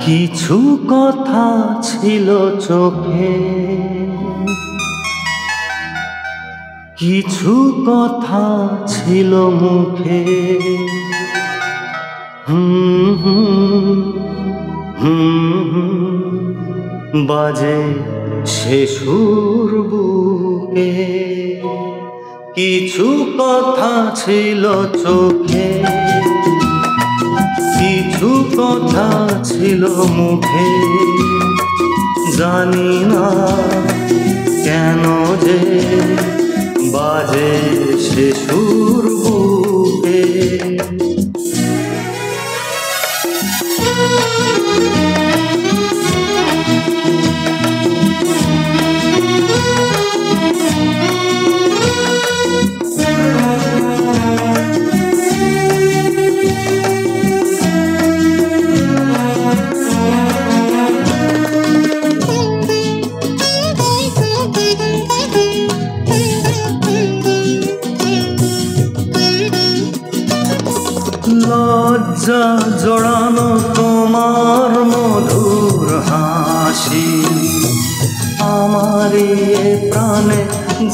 কিছু কথা ছিল চোখে, কিছু কথা ছিল মুখে। বাজে সে সুর বুকে। কিছু কথা ছিল চোখে, কিছু কথা ছিল মুখে। জানি না কেন যে বাজে সে সুর বুকে। লজ্জা জড়ানো তোমার মধুর হাসি, আমারই প্রাণে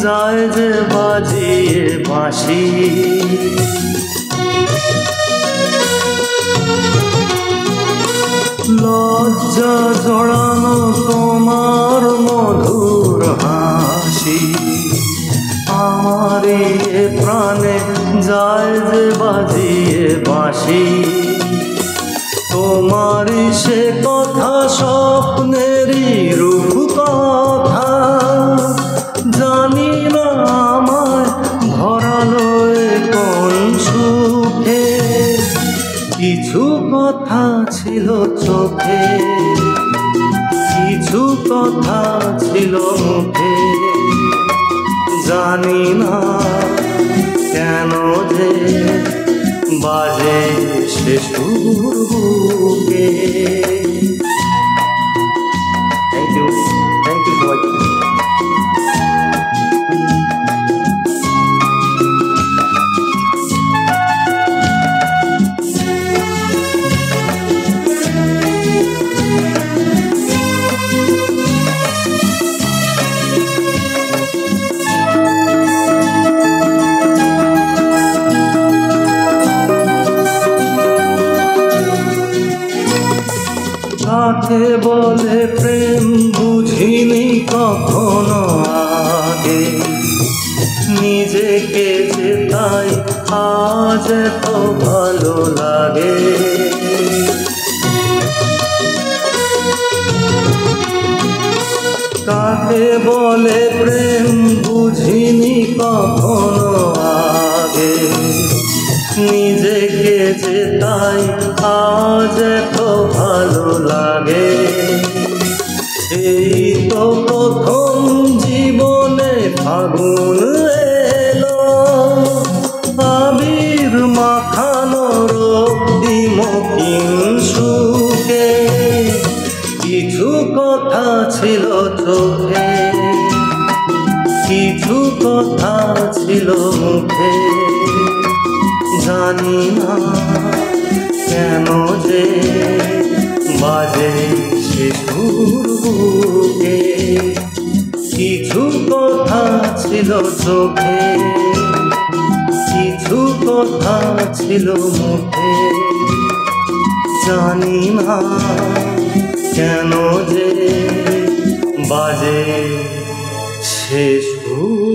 যায় যে বাজিয়ে বাঁশি। লজ্জা জড়ানো তোমার মধুর হাসি, আমারই প্রাণে যায় যে বাজিয়ে বাঁশি। তোমারই সে কথা স্বপ্নেরই রূপ কথা, জানি না আমায় ভরালো কোন সুখে। কিছু কথা ছিল চোখে, কিছু কথা ছিল মুখে। জানি না কেন যে বাজে সে সুর বুকে। থ্যাংক ইউ সবাইকে। কাকে বলে প্রেম বুঝিনি কখনো আগে, নিজেকে যে তাই আজ এত ভালো লাগে। কাকে বলে প্রেম বুঝিনি কখনো আগে, নিজেকে যে তাই আজ এত ভালো লাগে। এই তো প্রথম জীবনে ফাগুন এলো, আবির মাখানো রক্তিম সুখে। কিছু কথা ছিল চোখে, কিছু কথা ছিল মুখে। জানি না কেন যে বাজে সে সুর বুকে। কিছু কথা ছিল চোখে, কিছু কথা ছিল মুখে। জানি না কেন যে বাজে সে সুর।